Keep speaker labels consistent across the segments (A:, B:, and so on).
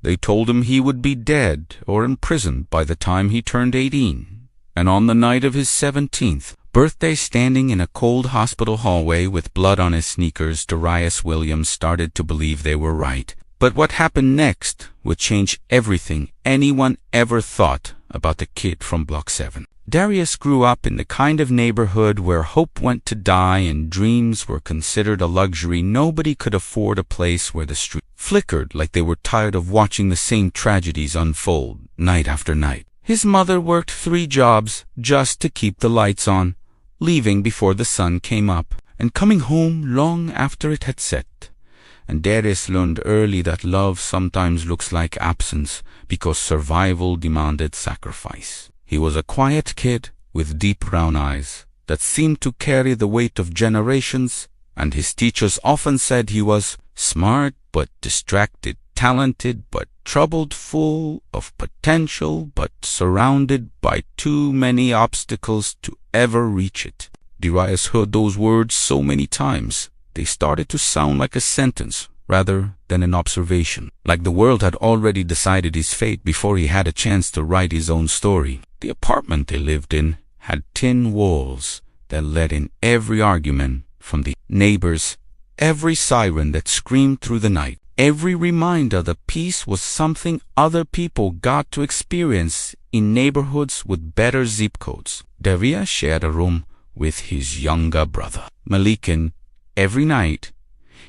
A: They told him he would be dead or imprisoned by the time he turned 18. And on the night of his 17th birthday, standing in a cold hospital hallway with blood on his sneakers, Darius Williams started to believe they were right. But what happened next would change everything anyone ever thought about the kid from Block 7. Darius grew up in the kind of neighborhood where hope went to die and dreams were considered a luxury. Nobody could afford a place where the street flickered like they were tired of watching the same tragedies unfold night after night. His mother worked 3 jobs just to keep the lights on, leaving before the sun came up and coming home long after it had set. And Darius learned early that love sometimes looks like absence because survival demanded sacrifice. He was a quiet kid with deep brown eyes that seemed to carry the weight of generations, and his teachers often said he was smart but distracted, talented but troubled, full of potential but surrounded by too many obstacles to ever reach it. Darius heard those words so many times, they started to sound like a sentence rather than an observation, like the world had already decided his fate before he had a chance to write his own story. The apartment they lived in had tin walls that let in every argument from the neighbors, every siren that screamed through the night, every reminder that peace was something other people got to experience in neighborhoods with better zip codes. Darius shared a room with his younger brother, Malikin. Every night,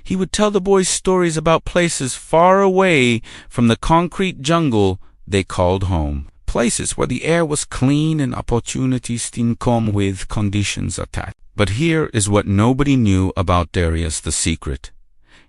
A: he would tell the boys stories about places far away from the concrete jungle they called home. Places where the air was clean and opportunities didn't come with conditions attached. But here is what nobody knew about Darius, the secret.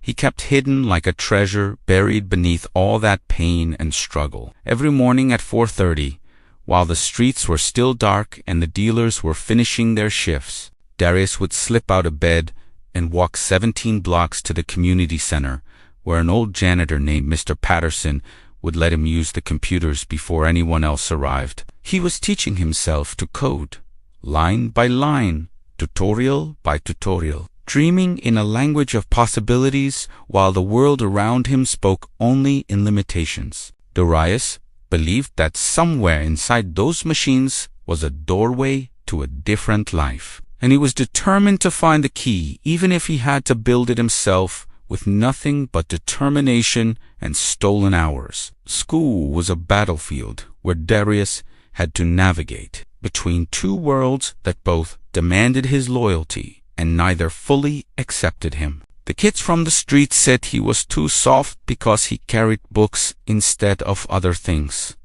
A: He kept hidden like a treasure buried beneath all that pain and struggle. Every morning at 4:30, while the streets were still dark and the dealers were finishing their shifts, Darius would slip out of bed and walk 17 blocks to the community center, where an old janitor named Mr. Patterson would let him use the computers before anyone else arrived. He was teaching himself to code, line by line, tutorial by tutorial, dreaming in a language of possibilities while the world around him spoke only in limitations. Darius believed that somewhere inside those machines was a doorway to a different life, and he was determined to find the key, even if he had to build it himself with nothing but determination and stolen hours. School was a battlefield where Darius had to navigate between 2 worlds that both demanded his loyalty and neither fully accepted him. The kids from the street said he was too soft because he carried books instead of other things.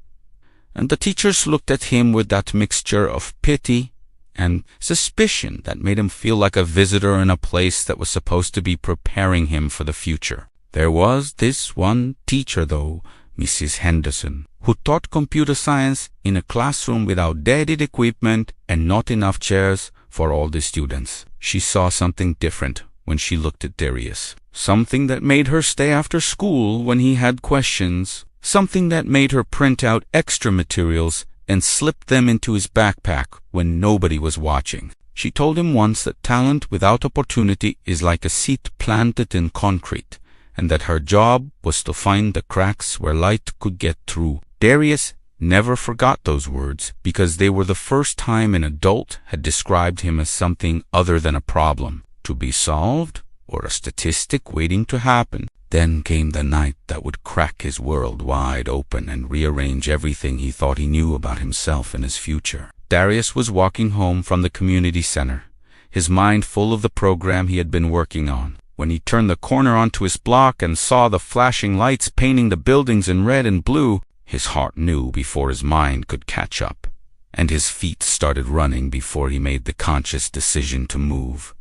A: And the teachers looked at him with that mixture of pity and suspicion that made him feel like a visitor in a place that was supposed to be preparing him for the future. There was this one teacher, though, Mrs. Henderson, who taught computer science in a classroom with outdated equipment and not enough chairs for all the students. She saw something different when she looked at Darius. Something that made her stay after school when he had questions. Something that made her print out extra materials and slip them into his backpack when nobody was watching. She told him once that talent without opportunity is like a seed planted in concrete, and that her job was to find the cracks where light could get through. Darius never forgot those words because they were the first time an adult had described him as something other than a problem to be solved or a statistic waiting to happen. Then came the night that would crack his world wide open and rearrange everything he thought he knew about himself and his future. Darius was walking home from the community center, his mind full of the program he had been working on, when he turned the corner onto his block and saw the flashing lights painting the buildings in red and blue. His heart knew before his mind could catch up, and his feet started running before he made the conscious decision to move,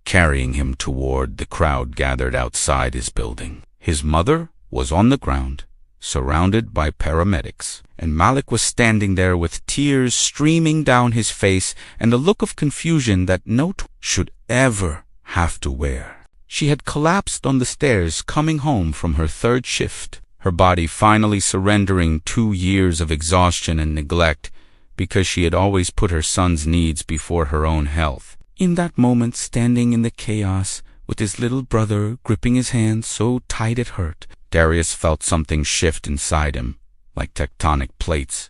A: carrying him toward the crowd gathered outside his building. His mother was on the ground, surrounded by paramedics, and Malik was standing there with tears streaming down his face and a look of confusion that no twin should ever have to wear. She had collapsed on the stairs coming home from her 3rd shift, her body finally surrendering 2 years of exhaustion and neglect because she had always put her son's needs before her own health. In that moment, standing in the chaos, with his little brother gripping his hand so tight it hurt, Darius felt something shift inside him, like tectonic plates,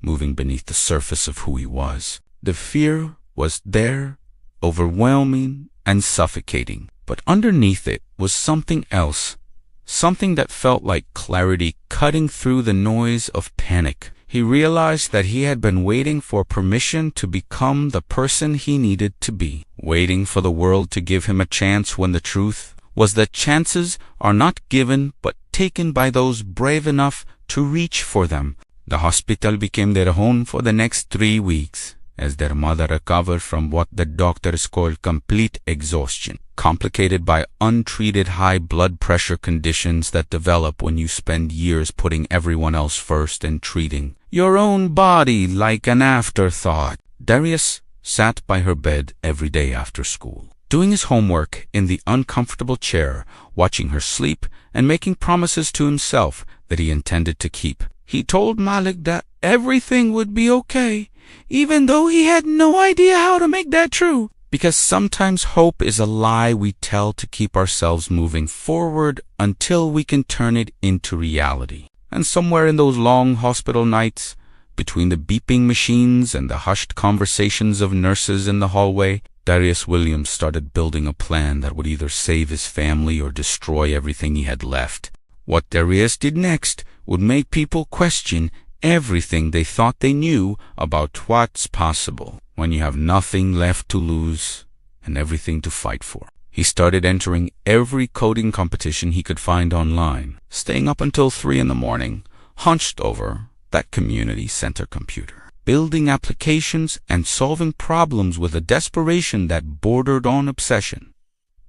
A: moving beneath the surface of who he was. The fear was there, overwhelming and suffocating. But underneath it was something else, something that felt like clarity cutting through the noise of panic. He realized that he had been waiting for permission to become the person he needed to be, waiting for the world to give him a chance, when the truth was that chances are not given but taken by those brave enough to reach for them. The hospital became their home for the next 3 weeks, as their mother recovered from what the doctors called complete exhaustion, complicated by untreated high blood pressure conditions that develop when you spend years putting everyone else first and treating your own body like an afterthought. Darius sat by her bed every day after school, doing his homework in the uncomfortable chair, watching her sleep and making promises to himself that he intended to keep. He told Malik that everything would be okay, even though he had no idea how to make that true. Because sometimes hope is a lie we tell to keep ourselves moving forward until we can turn it into reality. And somewhere in those long hospital nights, between the beeping machines and the hushed conversations of nurses in the hallway, Darius Williams started building a plan that would either save his family or destroy everything he had left. What Darius did next would make people question everything they thought they knew about what's possible when you have nothing left to lose and everything to fight for. He started entering every coding competition he could find online, staying up until 3 in the morning, hunched over that community center computer, building applications and solving problems with a desperation that bordered on obsession.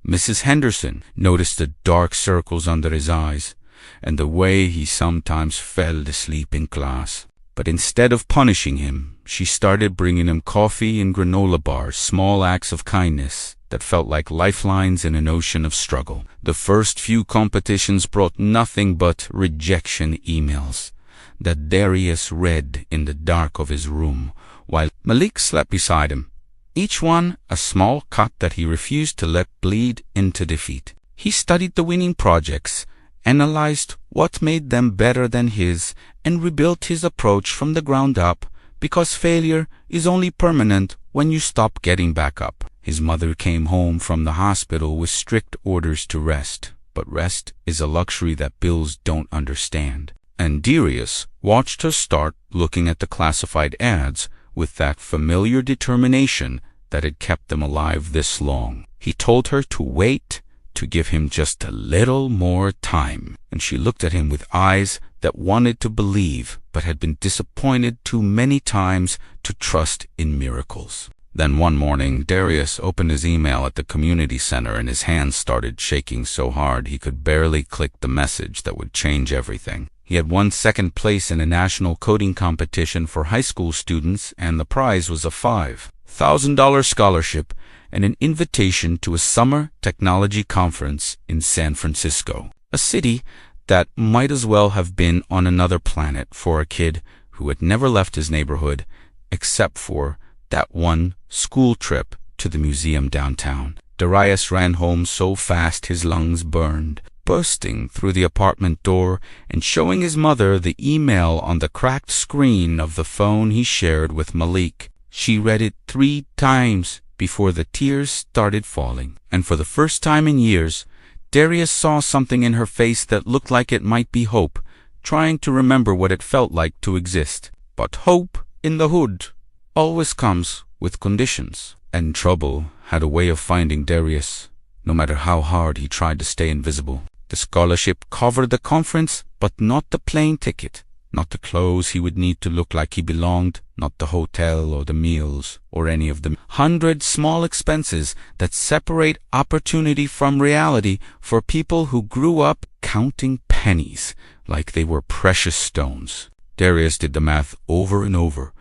A: Mrs. Henderson noticed the dark circles under his eyes and the way he sometimes fell asleep in class. But instead of punishing him, she started bringing him coffee and granola bars, small acts of kindness that felt like lifelines in an ocean of struggle. The first few competitions brought nothing but rejection emails that Darius read in the dark of his room while Malik slept beside him, each one a small cut that he refused to let bleed into defeat. He studied the winning projects, analyzed what made them better than his, and rebuilt his approach from the ground up, because failure is only permanent when you stop getting back up. His mother came home from the hospital with strict orders to rest, but rest is a luxury that bills don't understand. And Darius watched her start looking at the classified ads with that familiar determination that had kept them alive this long. He told her to wait, to give him just a little more time, and she looked at him with eyes that wanted to believe but had been disappointed too many times to trust in miracles. Then one morning, Darius opened his email at the community center and his hands started shaking so hard he could barely click the message that would change everything. He had won second place in a national coding competition for high school students, and the prize was a $5,000 scholarship and an invitation to a summer technology conference in San Francisco, a city that might as well have been on another planet for a kid who had never left his neighborhood except for that one school trip to the museum downtown. Darius ran home so fast his lungs burned, bursting through the apartment door and showing his mother the email on the cracked screen of the phone he shared with Malik. She read it 3 times before the tears started falling, and for the first time in years, Darius saw something in her face that looked like it might be hope, trying to remember what it felt like to exist. But hope in the hood always comes with conditions, and trouble had a way of finding Darius, no matter how hard he tried to stay invisible. The scholarship covered the conference, but not the plane ticket, not the clothes he would need to look like he belonged, not the hotel or the meals or any of the 100 small expenses that separate opportunity from reality for people who grew up counting pennies like they were precious stones. Darius did the math over and over,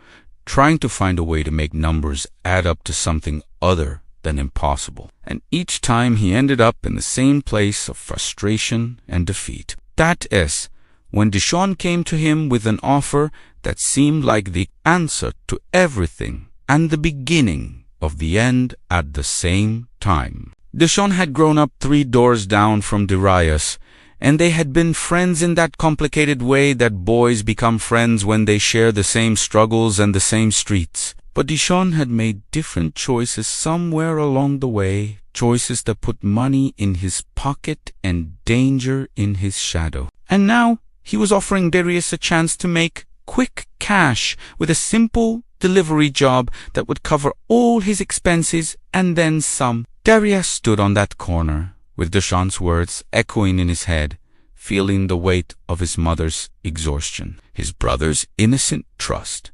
A: trying to find a way to make numbers add up to something other than impossible. And each time he ended up in the same place of frustration and defeat. That is, when Deshaun came to him with an offer that seemed like the answer to everything and the beginning of the end at the same time. Deshaun had grown up 3 doors down from Darius, and they had been friends in that complicated way that boys become friends when they share the same struggles and the same streets. But Dishon had made different choices somewhere along the way, choices that put money in his pocket and danger in his shadow. And now he was offering Darius a chance to make quick cash with a simple delivery job that would cover all his expenses and then some. Darius stood on that corner, with Dishon's words echoing in his head, feeling the weight of his mother's exhaustion, his brother's innocent trust,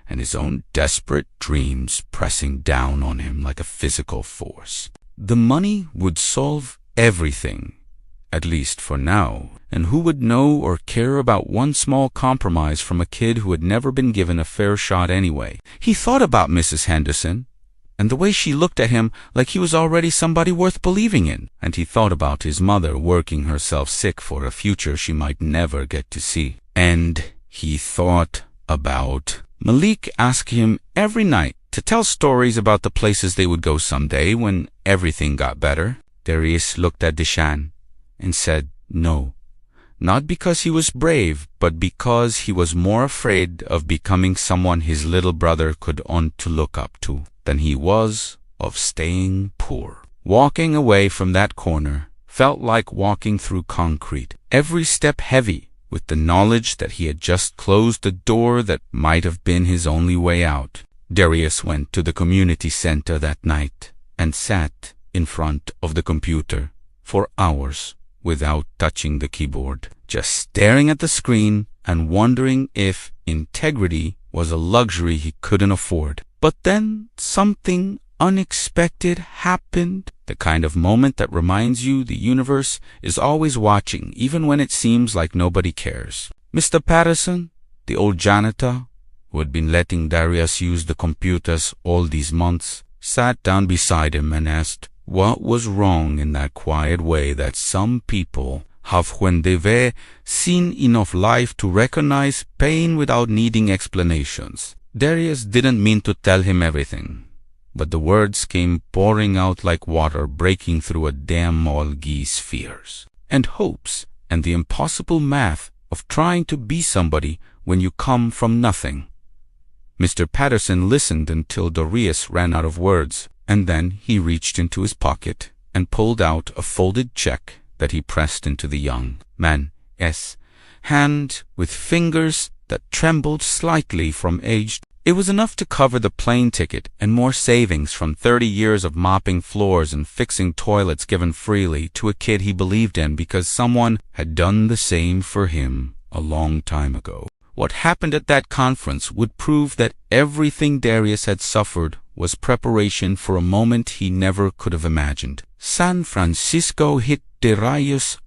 A: and his own desperate dreams pressing down on him like a physical force. The money would solve everything, at least for now, and who would know or care about one small compromise from a kid who had never been given a fair shot anyway? He thought about Mrs. Henderson, and the way she looked at him like he was already somebody worth believing in, and he thought about his mother working herself sick for a future she might never get to see. And he thought about Malik asking him every night to tell stories about the places they would go someday when everything got better. Darius looked at Dishan and said no, not because he was brave, but because he was more afraid of becoming someone his little brother could want to look up to than he was of staying poor. Walking away from that corner felt like walking through concrete, every step heavy with the knowledge that he had just closed the door that might have been his only way out. Darius went to the community center that night and sat in front of the computer for hours without touching the keyboard, just staring at the screen and wondering if integrity was a luxury he couldn't afford. But then something unexpected happened, the kind of moment that reminds you the universe is always watching, even when it seems like nobody cares. Mr. Patterson, the old janitor, who had been letting Darius use the computers all these months, sat down beside him and asked what was wrong in that quiet way that some people have when they've seen enough life to recognize pain without needing explanations. Darius didn't mean to tell him everything, but the words came pouring out like water breaking through a dam all geese fears and hopes and the impossible math of trying to be somebody when you come from nothing. Mr. Patterson listened until Darius ran out of words, and then he reached into his pocket and pulled out a folded check that he pressed into the young man's hand with fingers that trembled slightly from age. It was enough to cover the plane ticket and more savings from 30 years of mopping floors and fixing toilets given freely to a kid he believed in because someone had done the same for him a long time ago. What happened at that conference would prove that everything Darius had suffered was preparation for a moment he never could have imagined. San Francisco hit Darius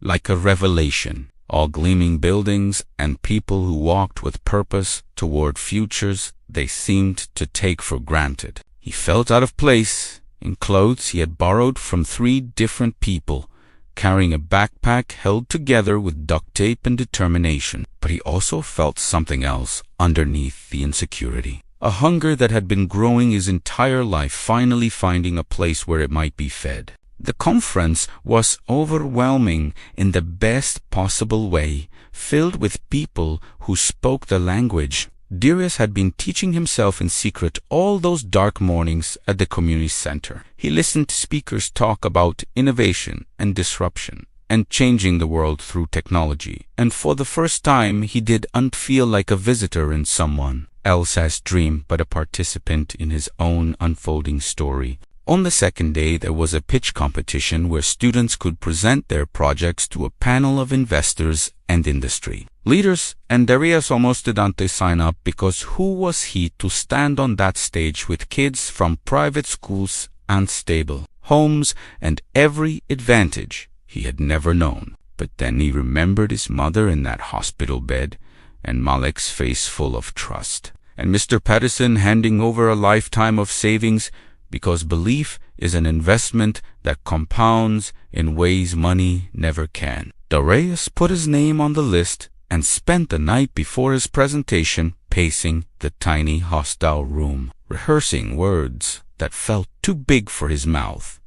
A: like a revelation. All gleaming buildings and people who walked with purpose toward futures they seemed to take for granted. He felt out of place in clothes he had borrowed from 3 different people, carrying a backpack held together with duct tape and determination. But he also felt something else underneath the insecurity. A hunger that had been growing his entire life finally finding a place where it might be fed. The conference was overwhelming in the best possible way, filled with people who spoke the language Darius had been teaching himself in secret all those dark mornings at the community center. He listened to speakers talk about innovation and disruption and changing the world through technology, and for the first time he didn't feel like a visitor in someone else's dream but a participant in his own unfolding story. On the second day, there was a pitch competition where students could present their projects to a panel of investors and industry leaders, and Darius almost didn't sign up because who was he to stand on that stage with kids from private schools, unstable homes, and every advantage he had never known. But then he remembered his mother in that hospital bed, and Malik's face full of trust, and Mr. Patterson handing over a lifetime of savings, because belief is an investment that compounds in ways money never can. Darius put his name on the list and spent the night before his presentation pacing the tiny hostile room, rehearsing words that felt too big for his mouth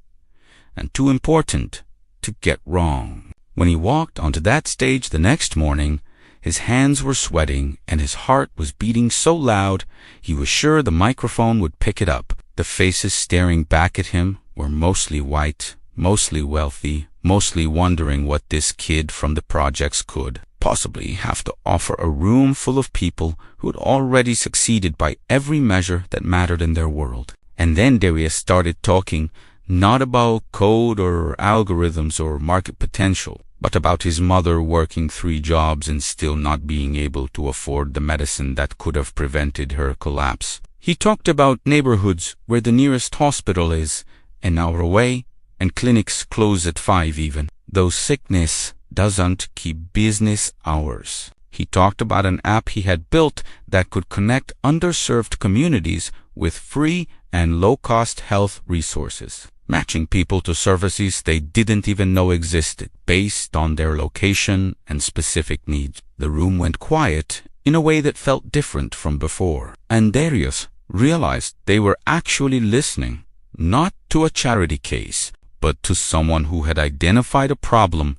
A: and too important to get wrong. When he walked onto that stage the next morning, his hands were sweating and his heart was beating so loud he was sure the microphone would pick it up. The faces staring back at him were mostly white, mostly wealthy, mostly wondering what this kid from the projects could possibly have to offer a room full of people who had already succeeded by every measure that mattered in their world. And then Darius started talking not about code or algorithms or market potential, but about his mother working 3 jobs and still not being able to afford the medicine that could have prevented her collapse. He talked about neighborhoods where the nearest hospital is an hour away and clinics close at 5 even, though sickness doesn't keep business hours. He talked about an app he had built that could connect underserved communities with free and low-cost health resources, matching people to services they didn't even know existed based on their location and specific needs. The room went quiet in a way that felt different from before, and Darius realized they were actually listening, not to a charity case, but to someone who had identified a problem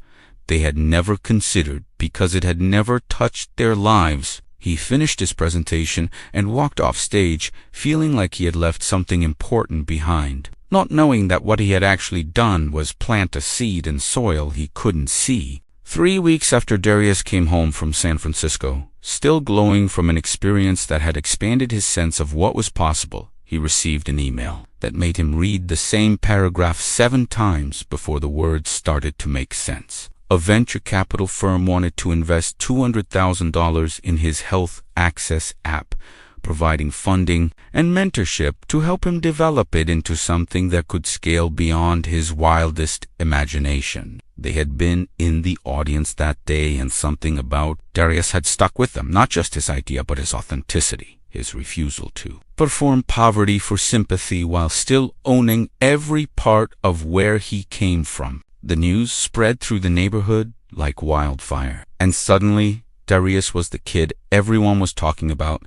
A: they had never considered because it had never touched their lives. He finished his presentation and walked off stage, feeling like he had left something important behind, not knowing that what he had actually done was plant a seed in soil he couldn't see. 3 weeks after Darius came home from San Francisco, still glowing from an experience that had expanded his sense of what was possible, he received an email that made him read the same paragraph 7 times before the words started to make sense. A venture capital firm wanted to invest $200,000 in his health access app, providing funding and mentorship to help him develop it into something that could scale beyond his wildest imagination. They had been in the audience that day, and something about Darius had stuck with them, not just his idea but his authenticity, his refusal to perform poverty for sympathy while still owning every part of where he came from. The news spread through the neighborhood like wildfire, and suddenly Darius was the kid everyone was talking about,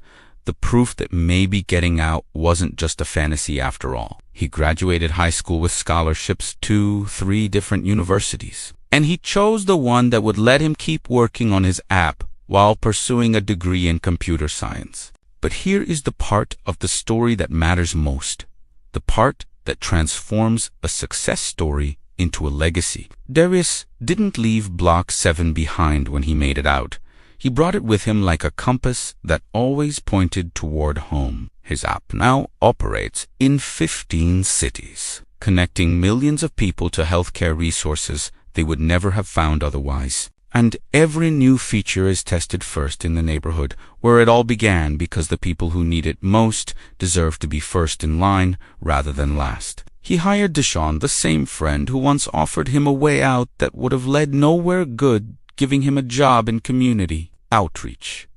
A: the proof that maybe getting out wasn't just a fantasy after all. He graduated high school with scholarships to 3 different universities, and he chose the one that would let him keep working on his app while pursuing a degree in computer science. But here is the part of the story that matters most, the part that transforms a success story into a legacy. Darius didn't leave Block 7 behind when he made it out. He brought it with him like a compass that always pointed toward home. His app now operates in 15 cities, connecting millions of people to healthcare resources they would never have found otherwise. And every new feature is tested first in the neighborhood where it all began, because the people who need it most deserve to be first in line rather than last. He hired Deshaun, the same friend who once offered him a way out that would have led nowhere good, giving him a job in community outreach.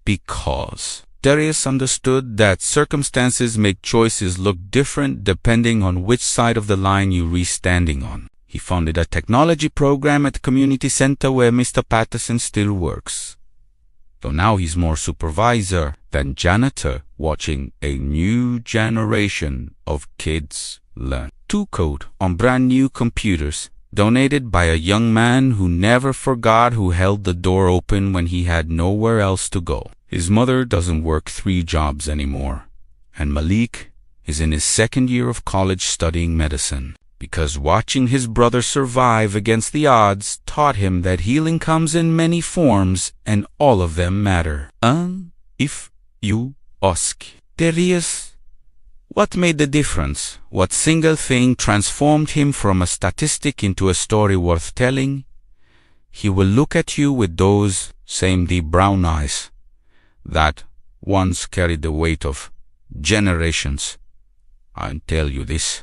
A: Because Darius understood that circumstances make choices look different depending on which side of the line you're standing on. He funded a technology program at the community center where Mr. Patterson still works, though now he's more supervisor than janitor, watching a new generation of kids learn to code on brand new computers donated by a young man who never forgot who held the door open when he had nowhere else to go. His mother doesn't work 3 jobs anymore, and Malik is in his 2nd year of college studying medicine, because watching his brother survive against the odds taught him that healing comes in many forms and all of them matter. If you ask Darius what made the difference, what single thing transformed him from a statistic into a story worth telling, he will look at you with those same deep brown eyes that once carried the weight of generations. I'll tell you this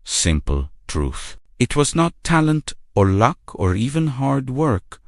A: simple truth. It was not talent or luck or even hard work,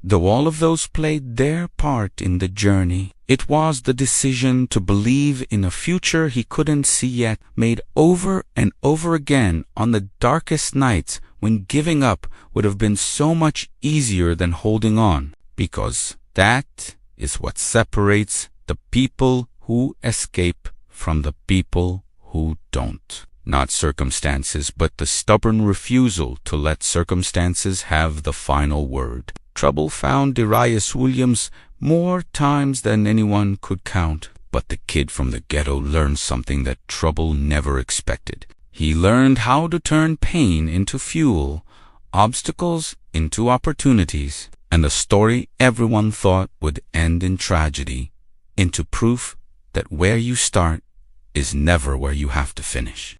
A: though all of those played their part in the journey. It was the decision to believe in a future he couldn't see yet, made over and over again on the darkest nights when giving up would have been so much easier than holding on, because that is what separates the people who escape from the people who don't. Not circumstances, but the stubborn refusal to let circumstances have the final word. Trouble found Darius Williams more times than anyone could count. But the kid from the ghetto learned something that trouble never expected. He learned how to turn pain into fuel, obstacles into opportunities, and a story everyone thought would end in tragedy into proof that where you start is never where you have to finish.